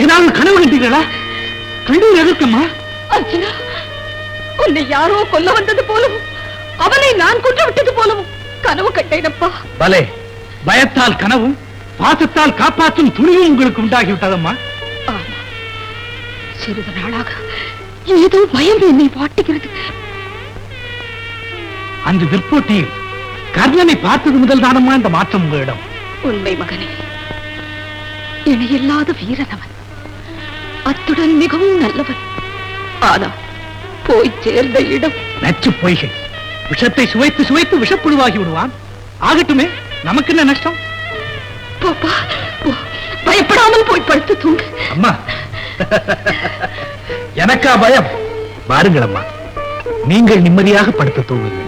ஏதாவது கனவு கண்டீங்களா? கண்டீர் எதற்கம்மா? அர்ஜுனா, உன்னை யாரோ கொல்ல வந்தது போலவும் அவனை நான் கொன்று விட்டது போலவும் கனவு கண்டேனப்பா. பலே, பயத்தால் கனவும் பாசத்தால் காப்பாற்றும் துணிவும் உங்களுக்கு உண்டாகிவிட்டதம்மா. சிறிது நாளாக ஏதோ பயம் என்னை வாட்டுகிறது. அந்த விற்போட்டியில் கர்ணனை பார்த்தது முதல் தானம்மா இந்த மாற்றம் உங்களிடம். உண்மை மகனே, இணையில்லாத வீரன் அவன், அத்துடன் மிகவும் நல்லவன். ஆனால் போய் சேர்ந்த இடம் நச்சு பொய்கை. விஷத்தை சுவைத்து சுவைத்து விஷப்புழுவாகி விடுவான். ஆகட்டுமே, நமக்கு என்ன நஷ்டம்? போப்பா, பயப்படாமல் போய் படுத்து தூங்கு. அம்மா, எனக்கா பயம்? பாருங்கள் அம்மா, நீங்கள் நிம்மதியாக படுத்து தூங்குங்கள்.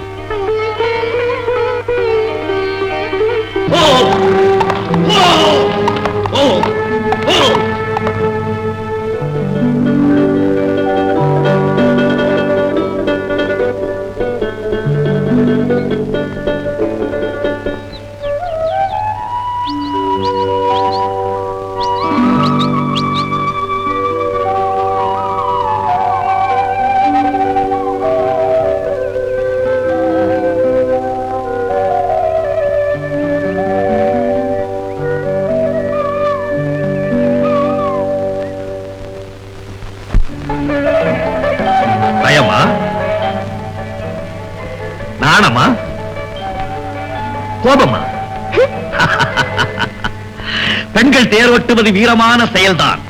பயமா? நாணமா? கோபமா? பெண்கள் தேர்வட்டுவது வீரமான செயல்தான்.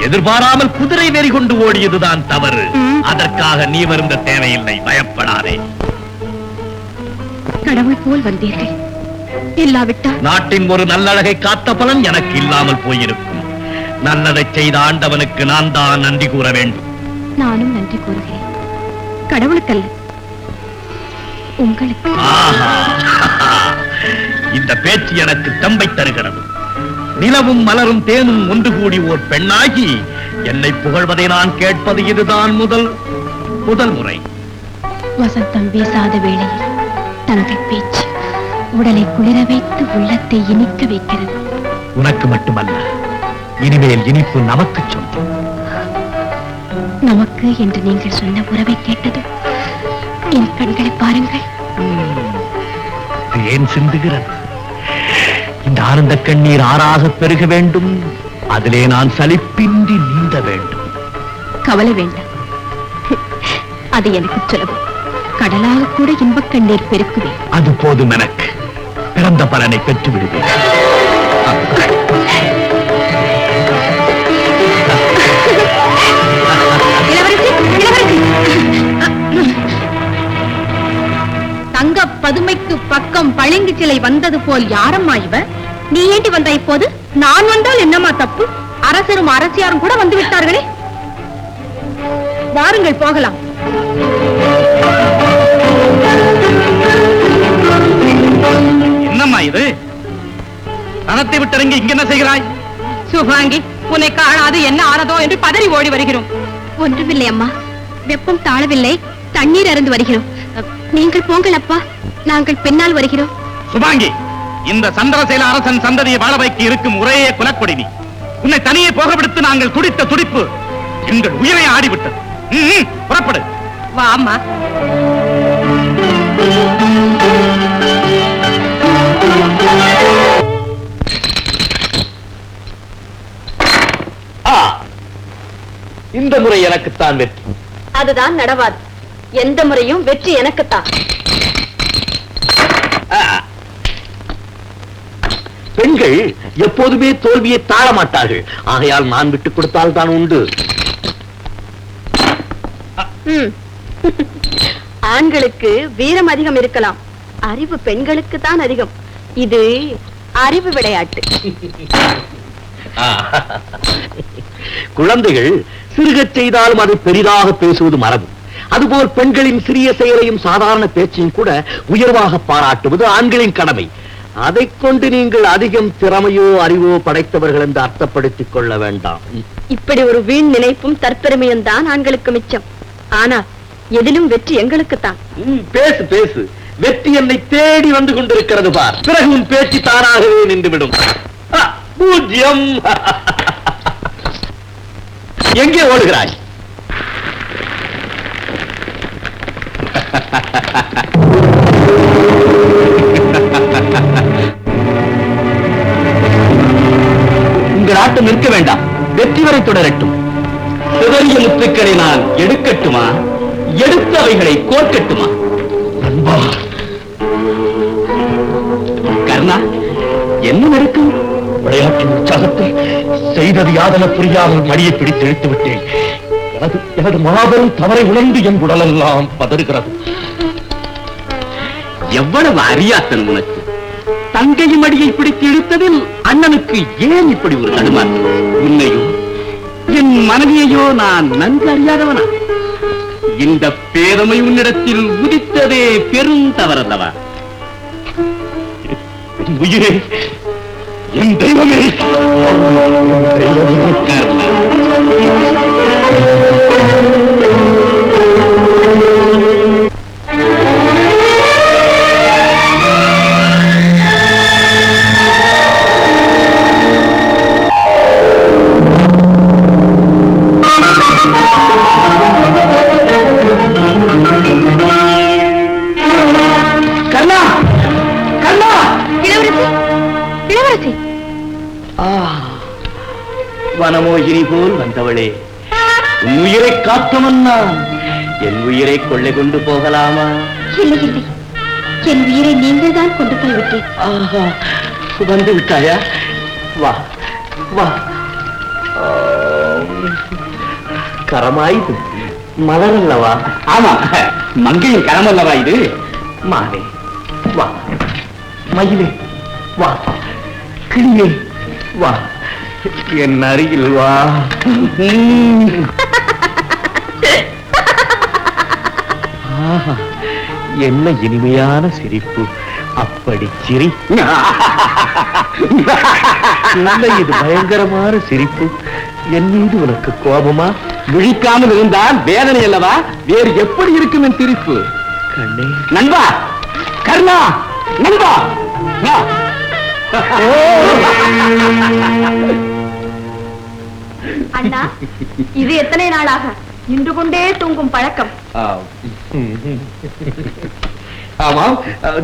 எதிர்பாராமல் குதிரை வெறி கொண்டு ஓடியதுதான் தவறு. அதற்காக நீ வருந்த தேவையில்லை. பயப்படாதே. கடவுள் போல் வந்தீர்கள். இல்லாவிட்டால் நாட்டின் ஒரு நல்லழகை காத்த பலன் எனக்கு இல்லாமல் போயிருக்கும். நல்லதை செய்த ஆண்டவனுக்கு நான் தான் நன்றி கூற வேண்டும். நானும் நன்றி கூறுகிறேன். கடவுளுக்கல்ல, உங்களுக்கு. இந்த பேச்சு எனக்கு தம்பை தருகிறது. நிலவும் மலரும் தேனும் ஒன்று கூடி ஓர் பெண்ணாகி என்னை புகழ்வதை நான் கேட்பது இதுதான் முதல் முறை. வசந்தம் வீசாத வேளையில் தங்கள் பேச்சு உடலை குளிர வைத்து உள்ளத்தை இனிக்க வைக்கிறது. உனக்கு மட்டுமல்ல, இனிமேல் இனிப்பு நமக்கு சொந்தம். நமக்கு என்று நீங்கள் சொன்ன உறவை கேட்டது என் கண்களை பாருங்கள். ஏன் சிந்துகிறது? இந்த ஆனந்த கண்ணீர் ஆறாக பெருக வேண்டும். அதிலே நான் சலிப்பின்றி நீந்த வேண்டும். கவலை வேண்டாம், அது எனக்கு சுலபம். கடலாக கூட இன்பக் கண்ணீர் பெருக்குவேன். அது போதும். எனக்கு பிறந்த பலனை பெற்று விடுவேன். தங்க பதுமைக்கு பக்கம் பளிங்கு சிலை வந்தது போல் யாரம்மா இவ? நீ ஏண்டி வந்த இப்போது? நான் வந்தால் என்னம்மா தப்பு? அரசரும் அரசியாரும் கூட வந்து விட்டார்களே. வாருங்கள் போகலாம். என்னம்மா இது? தனத்தை விட்டிறங்கி இங்க என்ன செய்கிறாய்? சுபாங்கி, உன்னை காணாது என்ன ஆனதோ என்று பதறி ஓடி வருகிறோம். ஒன்றுமில்லை அம்மா, வெப்பம் தாழவில்லை, தண்ணீர் அருந்து வருகிறோம். நீங்கள் போங்கள் அப்பா, நாங்கள் பின்னால் வருகிறோம். சுபாங்கி, இந்த சந்திரசேல அரசன் சந்ததியை வாழ வைக்க இருக்கும் ஒரே குலக்கொடி நீ. உன்னை தனியே போக விடுத்து நாங்கள் துடித்த துடிப்பு எங்கள் உயிரை ஆடிவிட்டது. புறப்படு. வா அம்மா. இந்த முறை எனக்குத்தான் வெற்றி. அதுதான் நடவாது. எந்த முறையும் வெற்றி எனக்குத்தான். பெண்கள் எப்போதுமே தோல்வியை தாழ மாட்டார்கள். ஆகையால் நான் விட்டுக் கொடுத்தால் தான் உண்டு. ஆண்களுக்கு வீரம் அதிகம் இருக்கலாம், அறிவு பெண்களுக்கு தான் அதிகம். இது அறிவு விளையாட்டு. குழந்தைகள் சிறுகச் செய்தாலும் அது பெரிதாக பேசுவது மரபு. அதுபோல் பெண்களின் சிறிய செயலையும் சாதாரண பேச்சையும் கூட உயர்வாக பாராட்டுவது ஆண்களின் கடமை. அதை கொண்டு நீங்கள் அதிகம் திறமையோ அறிவோ படைத்தவர்கள் என்று அர்த்தப்படுத்திக் கொள்ள வேண்டாம். இப்படி ஒரு வீண் நினைப்பும் தற்பெருமையும் தான் ஆண்களுக்கு மிச்சம். ஆனால் எதிலும் வெற்றி எங்களுக்குத்தான். பேசு பேசு. வெற்றி என்னை தேடி வந்து கொண்டிருக்கிறது பார். பிறகு உன் பேச்சு தானாகவே நின்றுவிடும். பூஜ்யம். எங்கே ஓடுகிறாய்? உங்கள் ஆட்டம் நிற்க வேண்டாம், வெற்றி வரை தொடரட்டும். சிதறிய முத்துக்களை நான் எடுக்கட்டுமா, எடுத்தவைகளை கோர்க்கட்டுமா? கர்ணா, என்ன நடக்கும்? விளையாட்டின் உற்சாகத்தில் செய்தது யாதன புரியாமல் மடியை பிடித்து இழுத்து விட்டேன். எனது மாபெரும் தவறை உணர்ந்து என் உடலெல்லாம் பதறுகிறது. எவ்வளவு அறியாத்தன் உனக்கு! தங்கையும் அடியை பிடித்து இழுத்ததில் அண்ணனுக்கு ஏன் இப்படி ஒரு தடுமாற்றம்? உன்னையோ என் மனைவியையோ நான் நன்கு அறியாதவனா? இந்த பேதமை உன்னிடத்தில் உதித்ததே பெரும் தவறல்லவா? என் உயிரே, என் தெய்வமே, வனமோகினி போல் வந்தவளே, உன் உயிரை காத்தவன் நான். என் உயிரை கொள்ளை கொண்டு போகலாமா? இல்லை இல்லை, என் உயிரை நீங்கள் தான் கொண்டு போய்விட்டேன். ஆஹா, வந்து விட்டாயா? வா வா. கரமாயுது மலரல்லவா? ஆமா, மங்கையின் கரமல்லவா இது? மானே வா, மயிலே வா, கிளியே வா, என் அருகில் வா. என்ன இனிமையான சிரிப்பு! அப்படி சிரி. இது பயங்கரமான சிரிப்பு. என் மீது உனக்கு கோபமா? விழிக்காமல் இருந்தால் வேதனை அல்லவா? வேறு எப்படி இருக்கும் என் சிரிப்பு? கண்ணே, நண்பா, கர்ணா, நண்பா, அண்ணா, இது எத்தனை நாளாக நின்று கொண்டே தூங்கும் பழக்கம்? ஆமாம்,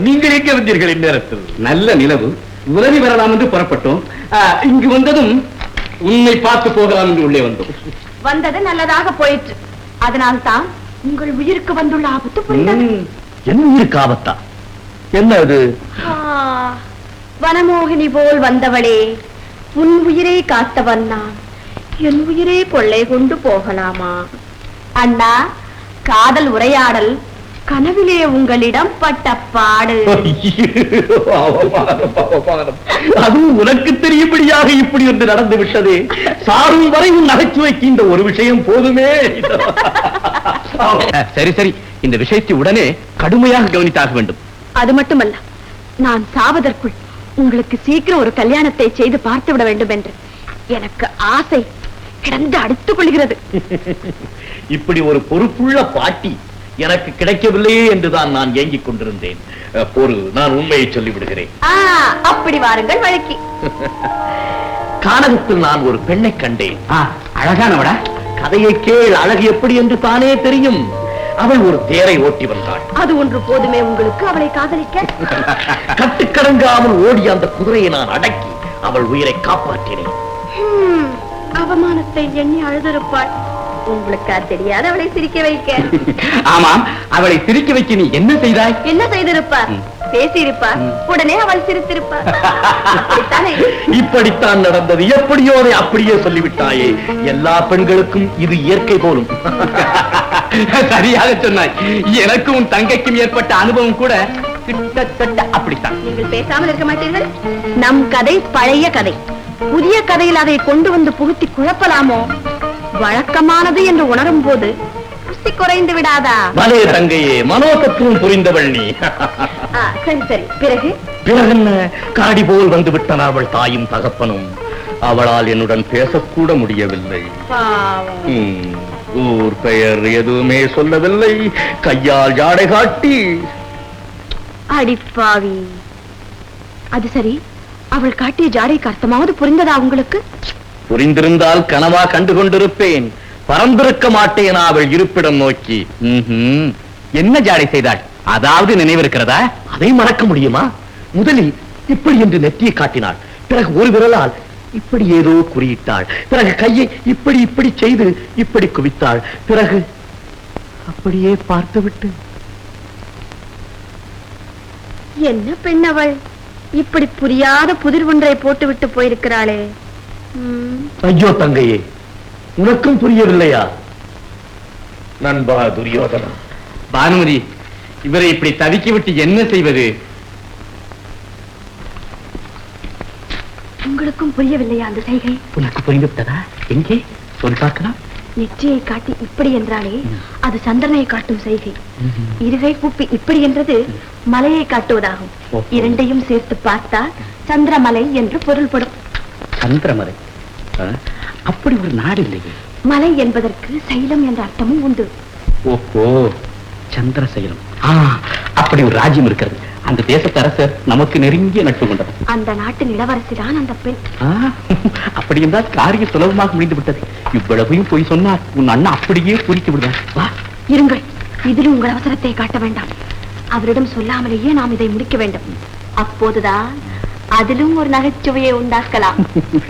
நீங்கள் எங்கே வந்தீர்கள் இந்நேரத்தில்? நல்ல நிலவு, உதவி வரலாம் என்று புறப்பட்டோம். இங்கு வந்ததும் உன்னை பார்த்து போகலாம் என்று உள்ளே வந்தோம். வந்தது நல்லதாக போயிற்று. அதனால்தான் உங்கள் உயிருக்கு வந்துள்ள ஆபத்து புரிந்தது. என் உயிருக்கு ஆபத்தா? என்ன அது? வனமோகினி போல் வந்தவளே, உன் உயிரை காத்தவன் நான். என் உயிரை கொள்ளை கொண்டு போகலாமா? அண்ணா, காதல் உரையாடல் கனவிலே உங்களிடம் பட்ட பாடு. அதுவும் உனக்கு தெரியும்படியாக இப்படி ஒன்று நடந்து விட்டதே. சாரும் வரை உன் நகைச்சுவைக்கு இந்த ஒரு விஷயம் போதுமே. சரி சரி, இந்த விஷயத்தை உடனே கடுமையாக கவனித்தாக வேண்டும். அது மட்டுமல்ல, நான் சாவதற்குள் உங்களுக்கு சீக்கிரம் ஒரு கல்யாணத்தை செய்து பார்த்து விட வேண்டும் என்று எனக்கு ஆசை கிடந்து அடித்துக் கொள்கிறது. இப்படி ஒரு பொறுப்புள்ள பாட்டி எனக்கு கிடைக்கவில்லையே என்றுதான் நான் ஏங்கிக் கொண்டிருந்தேன். நான் உண்மையை சொல்லிவிடுகிறேன். அப்படி வாருங்கள் வழக்கி. கானகத்தில் நான் ஒரு பெண்ணை கண்டேன். அழகானவடா? கதையை கேள், அழகு எப்படி என்று தானே தெரியும். அவள் ஒரு தேரை ஓட்டி வந்தாள். அது ஒன்று போதுமே உங்களுக்கு அவளை காதலிக்க? கட்டுக்கடங்காமல் ஓடிய அந்த குதிரையை நான் அடக்கி அவள் உயிரை காப்பாற்றினேன். அவமானத்தை எண்ணி அழுதிருப்பாள். உங்களுக்கு தெரியாத அவளை சிரிக்க வைக்க. ஆமாம், அவளை சிரிக்க வைக்க நீ என்ன செய்தாய்? என்ன செய்திருப்பார்? பேசியிருப்பார். உடனே அவள் சிரித்திருப்பார். இப்படித்தான் நடந்தது. எப்படியோ அதை அப்படியே சொல்லிவிட்டாயே. எல்லா பெண்களுக்கும் இது இயற்கை போலும். சரியாக சொன்னாய். எனக்கும் உன் தங்கைக்கும் ஏற்பட்ட அனுபவம் கூட கிட்டத்தட்ட அப்படித்தான். நீங்கள் பேசாமல் இருக்க மாட்டீர்கள்? நம் கதை பழைய கதை. புதிய கதையில் அதை கொண்டு வந்து புகுத்தி குழப்பலாமோ? வழக்கமானது என்று உணரும் போது ருசி குறைந்து விடாதா? மலே தங்கையே, மனோதத்துவம் புரிந்தவள் நீ. சரி சரி, பிறகு என்ன? காடி போல் வந்து விட்டன அவள் தாயும் தகப்பனும். அவளால் என்னுடன் பேசக்கூட முடியவில்லை. ஊர் பெயர் எதுவுமே சொல்லவில்லை. கையால் ஜாடை காட்டி அடிப்பாவி. அது சரி, அவள் காட்டிய ஜாடைக்கு அர்த்தமாவது புரிந்ததா உங்களுக்கு? புரிந்திருந்தால் கனவா கண்டு கொண்டிருப்பேன். பறந்திருக்க மாட்டேன் அவள் இருப்பிடம் நோக்கி. என்ன ஜாடை செய்தாள்? அதாவது நினைவிருக்கிறதா? அதை மறக்க முடியுமா? முதலில் இப்படி என்று நெற்றியை காட்டினாள். பிறகு ஒரு விரலால் இப்படி ஏதோ குறியிட்டாள். பிறகு கையை இப்படி இப்படி செய்து இப்படி குவித்தாள். பிறகு அப்படியே பார்த்துவிட்டு, என்ன பெண் அவள்? இப்படி புரியாத புதிர் ஒன்றை போட்டுவிட்டு போயிருக்கிறாளே. ஐயோ தங்கையே, உனக்கும் புரியவில்லையா? நண்பா துரியோதனா. பானுமதி, இவரை இப்படி தவிக்கி விட்டு என்ன செய்வது? உங்களுக்கும் புரியவில்லையா அந்த செய்கை? உனக்கு புரிந்து விட்டதா? எங்கே சொல் பார்க்கலாம். நெற்றியை காட்டி இப்படி என்றாலே அது சந்திரனை காட்டும் செய்கை. இருகை கூப்பி இப்படி என்றது மலையை காட்டுவதாகும். இரண்டையும் சேர்த்து பார்த்தால் சந்திரமலை என்று பொருள்படும். சந்திரமலை அப்படி ஒரு நாடு இல்லையே. மலை என்பதற்கு சைலம் என்ற அர்த்தமும் உண்டு. ஓஹோ, சந்திர சைலம். அப்படி ஒரு ராஜ்யம் இருக்கிறது. அந்த தேசத்து அரசர் நமக்கு நெருங்கிய நட்பு கொண்டவர். அந்த நாட்டின் இளவரசி தான் அந்த பெண். அப்படி என்றால் காரியம் சுலபமாக முடிந்து விட்டது. இவ்வளவையும் போய் சொன்னார் உன் அண்ணா அப்படியே குறித்து விடுவார். வா இருங்கள், இதிலும் உங்கள் அவசரத்தை காட்ட வேண்டாம். அவரிடம் சொல்லாமலேயே நாம் இதை முடிக்க வேண்டும். அப்போதுதான் அதிலும் ஒரு நகைச்சுவையை உண்டாக்கலாம்.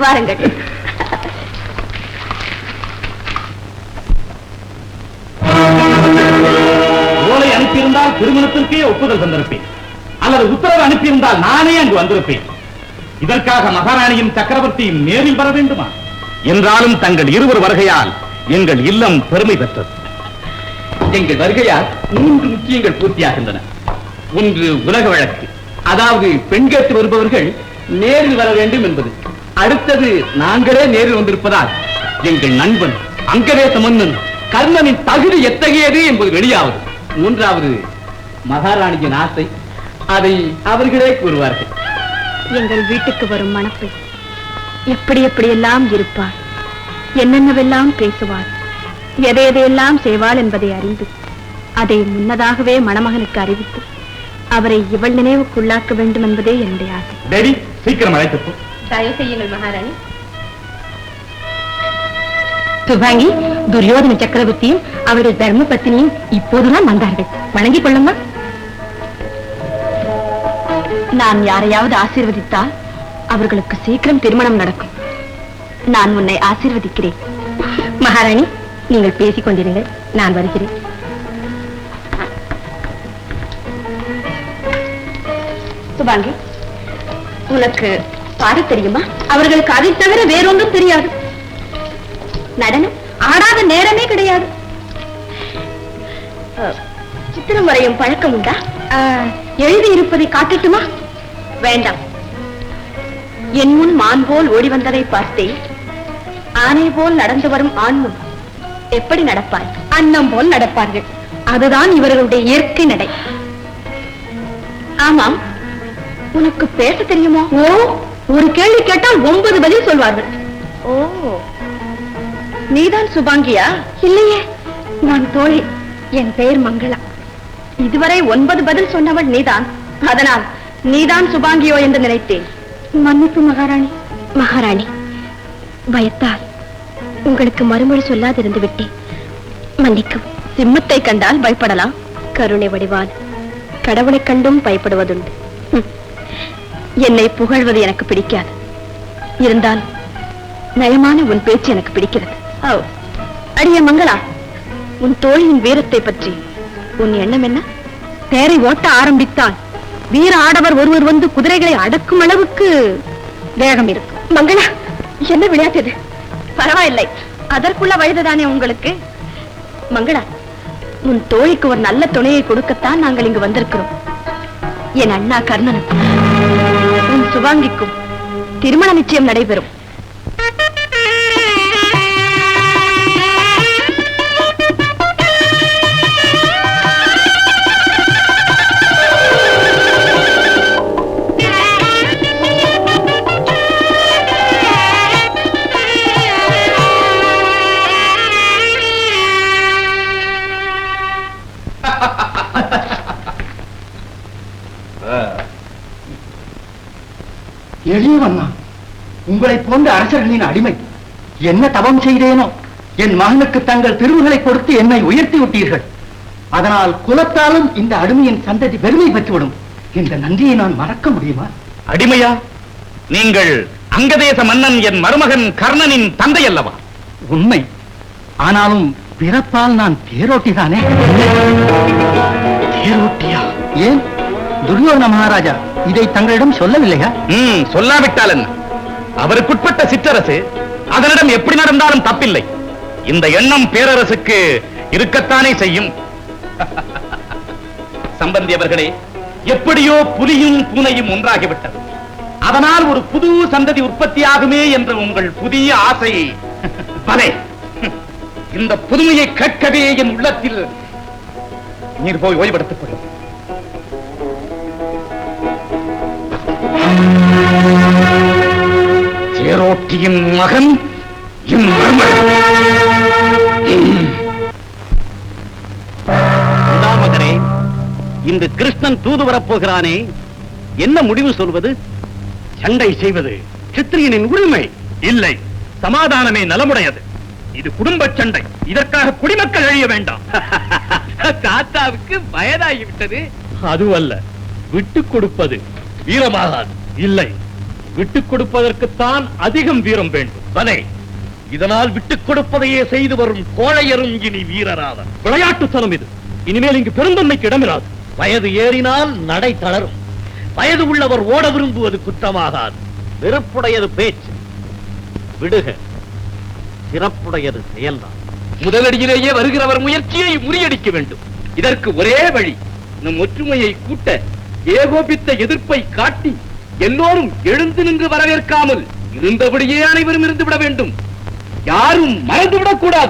வாருங்கள். ஓலை அனுப்பியிருந்தால் திருமணத்திற்கே ஒப்புதல் தந்திருப்பேன். அல்லது உத்தரவு அனுப்பியிருந்தால் நானே அங்கு வந்திருப்பேன். இதற்காக மகாராணியும் சக்கரவர்த்தியும் நேரில் வர வேண்டுமா? என்றாலும் தங்கள் இருவர் வருகையால் எங்கள் இல்லம் பெருமை பெற்றது. எங்கள் வருகையால் 3 முக்கியங்கள் பூர்த்தியாகின்றன. ஒன்று உலக வழக்கு, அதாவது பெண் கேட்டு வருபவர்கள் நேரில் வர வேண்டும் என்பது. அடுத்தது நாங்களே நேரில் வந்திருப்பதால் எங்கள் நண்பன் அங்கதேச மன்னன் கர்ணனின் தகுதி எத்தகையது என்பது வெளியாவது. மூன்றாவது மகாராணியின் ஆசை, அதை அவர்களே கூறுவார்கள். எங்கள் வீட்டுக்கு வரும் மணப்பெண் எப்படி எப்படியெல்லாம் இருப்பாள், என்னென்னவெல்லாம் பேசுவாள், எதையெல்லாம் செய்வாள் என்பதை அறிந்து அதை முன்னதாகவே மணமகனுக்கு அறிவித்து அவரை இவள் நினைவுக்குள்ளாக்க வேண்டும் என்பதே என்னுடைய ஆசை. டேடி, சீக்கிரம் அழைத்து தயவு செய்யுங்கள் மகாராணி. சுபாங்கி, துரியோதன சக்கரவர்த்தியும் அவருடைய தர்ம பத்தினியும் இப்போதுதான் வந்தார்கள். வணங்கிக் கொள்ளுங்க. நான் யாரையாவது ஆசீர்வதித்தால் அவர்களுக்கு சீக்கிரம் திருமணம் நடக்கும். நான் உன்னை ஆசீர்வதிக்கிறேன். மகாராணி, நீங்கள் பேசிக் கொண்டிருங்கள், நான் வருகிறேன். சுபாங்கி, உனக்கு பாட தெரியுமா? அவர்களுக்கு அதை தவிர வேறொன்றும் தெரியாது. நடனம் ஆடாத நேரமே கிடையாது. சித்திரம் வரையும் பழக்கம் உண்டா? எழுதி இருப்பதை காட்டட்டுமா? வேண்டாம். என் முன் மான் போல் ஓடி வந்ததை பார்த்தேன். ஆனை போல் நடந்து வரும் ஆண் முன் எப்படி நடப்பாய்? அன்னம் போல் நடப்பார்கள். அதுதான் இவர்களுடைய இயற்கை நடை. ஆமாம், உனக்கு பேச தெரியுமா? ஓ, ஒரு கேள்வி கேட்டால் 9 பதில் சொல்வார்கள். ஓ, நீதான் சுபாங்கியா? இல்லையே, நான் தோழி. என் பெயர் மங்களா. இதுவரை 9 பதில் சொன்னவள் நீதான். அதனால் நீதான் சுபாங்கியோ என்று நினைத்தேன். மன்னிப்பு மகாராணி. மகாராணி, பயத்தால் உங்களுக்கு மறுமொழி சொல்லாதிருந்து விட்டேன். மன்னிக்கும். சிம்மத்தை கண்டால் பயப்படலாம். கருணை வடிவால் கடவுளை கண்டும் பயப்படுவதுண்டு. என்னை புகழ்வது எனக்கு பிடிக்காது. இருந்தால் நயமான உன் பேச்சு எனக்கு பிடிக்கிறது. அடியே மங்களா, உன் தோழியின் வீரத்தை பற்றி உன் எண்ணம் என்ன? தேரை ஓட்ட ஆரம்பித்தால் வீர ஆடவர் ஒருவர் வந்து குதிரைகளை அடக்கும் அளவுக்கு வேகம் இருக்கும். மங்களா, என்ன விளையாட்டு இது? பரவாயில்லை, அதற்குள்ள வயதுதானே உங்களுக்கு. மங்களா, உன் தோழிக்கு ஒரு நல்ல துணையை கொடுக்கத்தான் நாங்கள் இங்கு வந்திருக்கிறோம். என் அண்ணா கர்ணனுக்கும் உன் சுபாங்கிக்கும் திருமண நிச்சயம் நடைபெறும். எளியவண்ணா, உங்களை போன்ற அரசர்களின் அடிமை. என்ன தவம் செய்தேனோ? என் மகனுக்கு தங்கள் திருவுகளை கொடுத்து என்னை உயர்த்தி விட்டீர்கள். அதனால் குலத்தாலும் இந்த அடிமையின் சந்ததி பெருமை பெற்றுவிடும். இந்த நன்றியை நான் மறக்க முடியுமா? அடிமையா? நீங்கள் அங்கதேச மன்னன் என் மருமகன் கர்ணனின் தந்தை அல்லவா? உண்மை. ஆனாலும் பிறப்பால் நான் தேரோட்டிதானே. தேரோட்டியா? ஏன் துரியோதன மகாராஜா இதை தங்களிடம் சொல்லவில்லையா? சொல்லாவிட்டால் என்ன? அவருக்குட்பட்ட சிற்றரசு, அதனிடம் எப்படி நடந்தாலும் தப்பில்லை. இந்த எண்ணம் பேரரசுக்கு இருக்கத்தானே செய்யும். சம்பந்தி அவர்களே, எப்படியோ புலியும் பூனையும் ஒன்றாகிவிட்டது. அதனால் ஒரு புது சந்ததி உற்பத்தியாகுமே என்ற உங்கள் புதிய ஆசை பலே. இந்த புதுமையை கேட்கவே என் உள்ளத்தில் நீர் போய் ஓய்வெடுத்துக் கொள்ளும். தேரோட்டியின் மகன் என் மருமகன். மகனே, இன்று கிருஷ்ணன் தூது வரப்போகிறானே, என்ன முடிவு சொல்வது? சண்டை செய்வது சித்திரியனின் உரிமை இல்லை. சமாதானமே நலமுடையது. இது குடும்ப சண்டை. இதற்காக குடிமக்கள் அழிய வேண்டாம். தாத்தாவுக்கு வயதாகிவிட்டது. அதுவல்ல, விட்டுக் கொடுப்பது வீரமாகாது. இல்லை, விட்டுக் கொடுப்பதற்குத்தான் அதிகம் வீரம் வேண்டும். பலே, இதனால் விட்டுக் கொடுப்பதையே செய்து வரும் கோழையரும் இனி வீரராவர். விளையாட்டுத்தனம் இது. இனிமேல் இங்கு பெருந்தன்மைக்கு இடமிராது. வயது ஏறினால் நடை தளரும். வயது உள்ளவர் ஓட விரும்புவது குற்றமாகாது. வெறுப்புடையது பேச்சு. விடுக. சிறப்புடையது செயல்தான். முதலடியிலேயே வருகிறவர் முயற்சியை முறியடிக்க வேண்டும். இதற்கு ஒரே வழி, நம் ஒற்றுமையை கூட்ட ஏகோபித்த எதிர்ப்பை காட்டி எல்லோரும் எழுந்து நின்று வரவேற்காமல் இருந்தபடியே அனைவரும் இருந்து விட வேண்டும். யாரும் மறந்துவிடக் கூடாது.